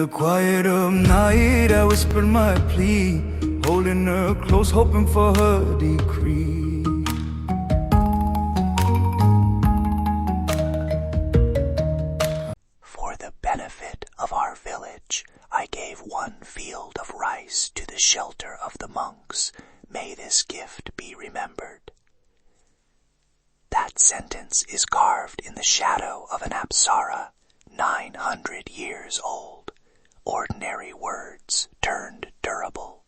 quiet of night, I whispered my plea, holding her close, hoping for her decree. For the benefit of our village, I gave 1 field of rice to the shelter of the monks. May this gift be remembered. That sentence is carved in the shadow of an apsara, 900 years old. Ordinary words turned durable.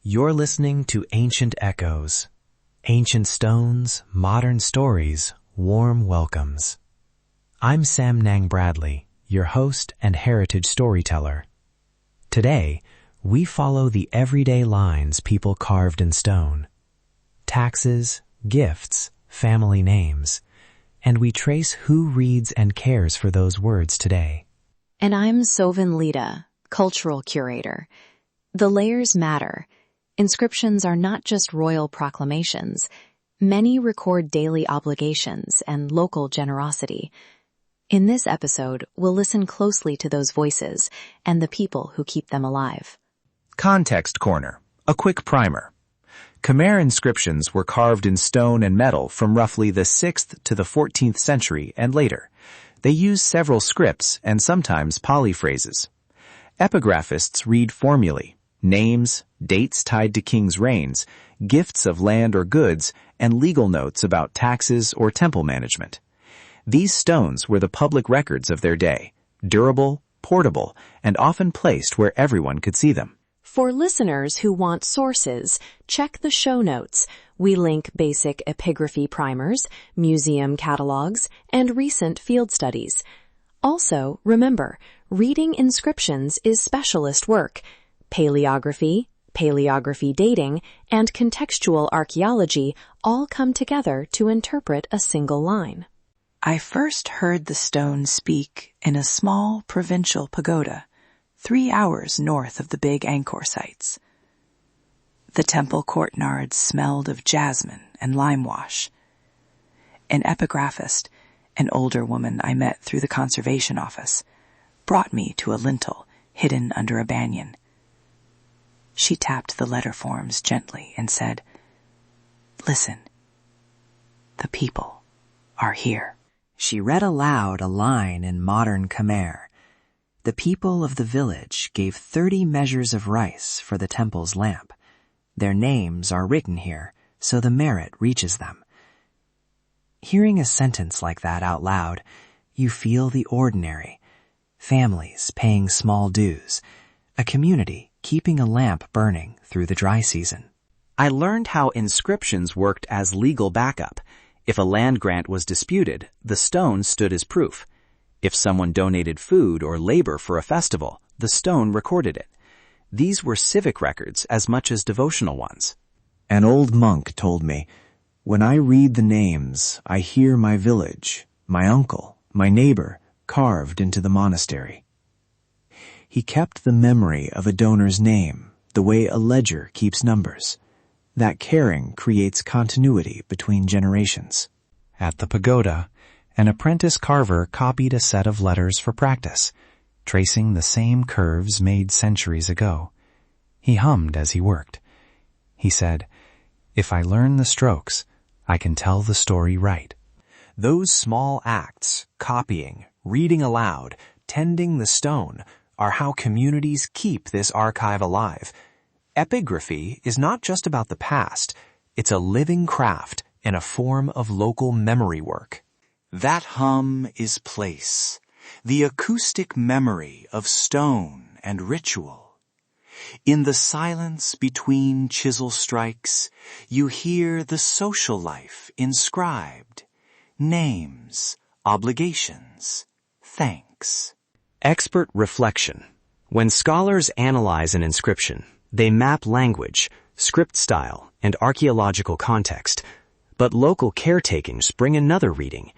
You're listening to Ancient Echoes. Ancient stones, modern stories, warm welcomes. I'm Samnang Bradley, your host and heritage storyteller. Today, we follow the everyday lines people carved in stone. Taxes, gifts, family names, and we trace who reads and cares for those words today. And I'm Sovan Lita, cultural curator. The layers matter. Inscriptions are not just royal proclamations. Many record daily obligations and local generosity. In this episode, we'll listen closely to those voices and the people who keep them alive. Context Corner, a quick primer. Khmer inscriptions were carved in stone and metal from roughly the 6th to the 14th century and later. They use several scripts and sometimes polyphrases. Epigraphists read formulae, names, dates tied to kings' reigns, gifts of land or goods, and legal notes about taxes or temple management. These stones were the public records of their day, durable, portable, and often placed where everyone could see them. For listeners who want sources, check the show notes. We link basic epigraphy primers, museum catalogs, and recent field studies. Also, remember, reading inscriptions is specialist work. Paleography dating, and contextual archaeology all come together to interpret a single line. I first heard the stone speak in a small provincial pagoda, 3 hours north of the big Angkor sites. The temple courtyards smelled of jasmine and lime wash. An epigraphist, an older woman I met through the conservation office, brought me to a lintel hidden under a banyan. She tapped the letter forms gently and said, "Listen, the people are here." She read aloud a line in modern Khmer. The people of the village gave 30 measures of rice for the temple's lamp. Their names are written here, so the merit reaches them. Hearing a sentence like that out loud, you feel the ordinary. Families paying small dues. A community keeping a lamp burning through the dry season. I learned how inscriptions worked as legal backup. If a land grant was disputed, the stone stood as proof. If someone donated food or labor for a festival, the stone recorded it. These were civic records as much as devotional ones. An old monk told me, "When I read the names, I hear my village, my uncle, my neighbor, carved into the monastery." He kept the memory of a donor's name, the way a ledger keeps numbers. That caring creates continuity between generations. At the pagoda, an apprentice carver copied a set of letters for practice, tracing the same curves made centuries ago. He hummed as he worked. He said, "If I learn the strokes, I can tell the story right." Those small acts, copying, reading aloud, tending the stone, are how communities keep this archive alive. Epigraphy is not just about the past. It's a living craft and a form of local memory work. That hum is place, the acoustic memory of stone and ritual. In the silence between chisel strikes, you hear the social life inscribed, names, obligations, thanks. Expert reflection. When scholars analyze an inscription, they map language, script style, and archaeological context. But local caretakings bring another reading.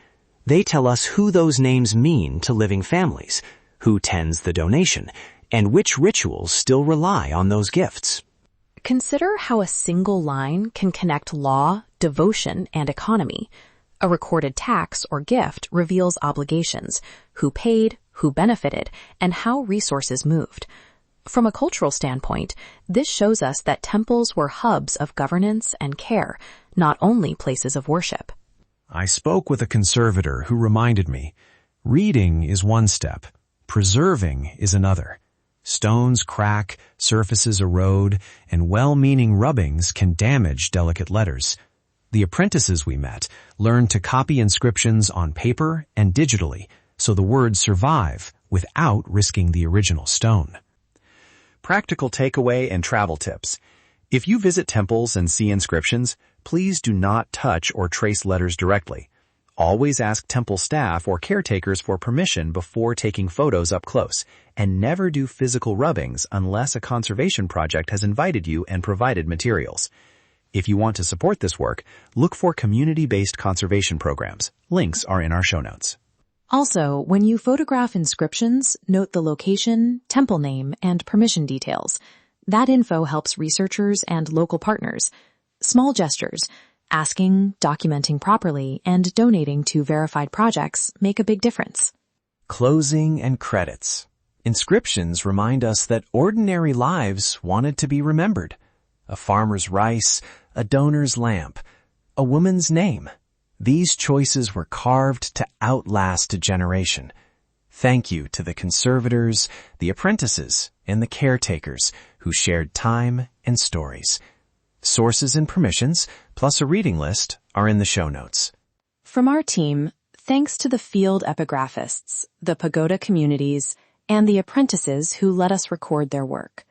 They tell us who those names mean to living families, who tends the donation, and which rituals still rely on those gifts. Consider how a single line can connect law, devotion, and economy. A recorded tax or gift reveals obligations, who paid, who benefited, and how resources moved. From a cultural standpoint, this shows us that temples were hubs of governance and care, not only places of worship. I spoke with a conservator who reminded me, reading is one step, preserving is another. Stones crack, surfaces erode, and well-meaning rubbings can damage delicate letters. The apprentices we met learned to copy inscriptions on paper and digitally, so the words survive without risking the original stone. Practical takeaway and travel tips. If you visit temples and see inscriptions, please do not touch or trace letters directly. Always ask temple staff or caretakers for permission before taking photos up close, and never do physical rubbings unless a conservation project has invited you and provided materials. If you want to support this work, look for community-based conservation programs. Links are in our show notes. Also, when you photograph inscriptions, note the location, temple name, and permission details. That info helps researchers and local partners. Small gestures, asking, documenting properly, and donating to verified projects make a big difference. Closing and credits. Inscriptions remind us that ordinary lives wanted to be remembered. A farmer's rice, a donor's lamp, a woman's name. These choices were carved to outlast a generation. Thank you to the conservators, the apprentices, and the caretakers who shared time and stories. Sources and permissions, plus a reading list, are in the show notes. From our team, thanks to the field epigraphists, the pagoda communities, and the apprentices who let us record their work.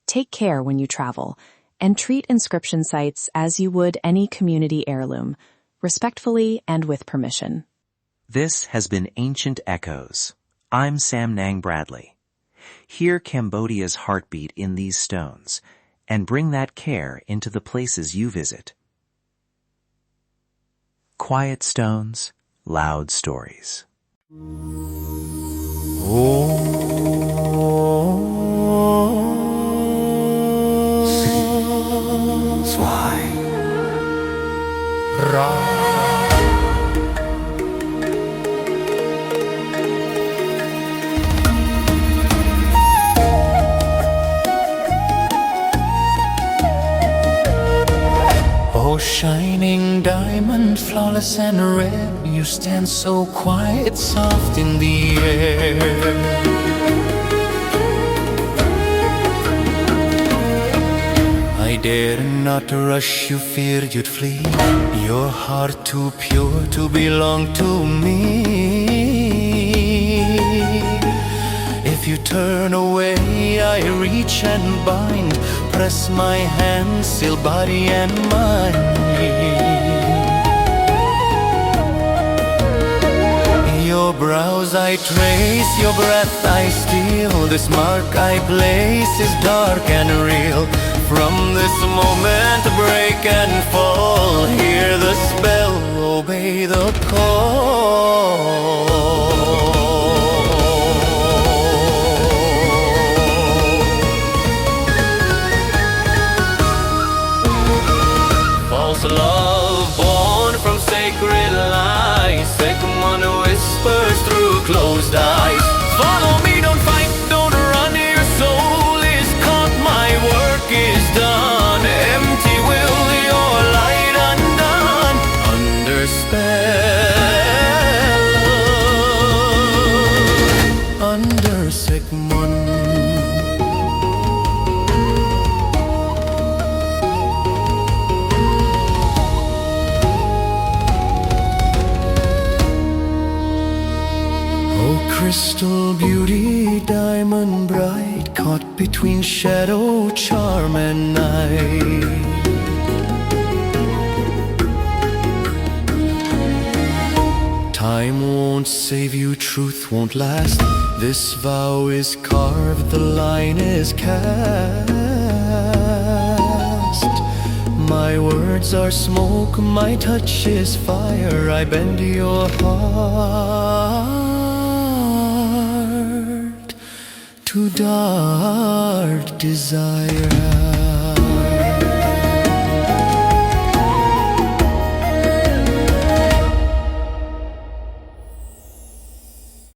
Take care when you travel, and treat inscription sites as you would any community heirloom, respectfully and with permission. This has been Ancient Echoes. I'm Samnang Bradley. Hear Cambodia's heartbeat in these stones, and bring that care into the places you visit. Quiet stones, loud stories. Oh, shining diamond, flawless and red, you stand so quiet, soft in the air. I dared not to rush you, feared you'd flee. Your heart too pure to belong to me. If you turn away, I reach and bind, press my hand, still body and mind. Your brows I trace, your breath I steal. This mark I place is dark and real. From this moment break and fall, hear the spell, obey the call. False love born from sacred lies, second one whispers through closed eyes. Follow me, don't fight, don't run, your soul is caught, my work is done. Empty will your light undone, under spell, under Sigmund. Crystal beauty, diamond bright, caught between shadow, charm and night. Time won't save you, truth won't last. This vow is carved, the line is cast. My words are smoke, my touch is fire. I bend your heart to dark desire.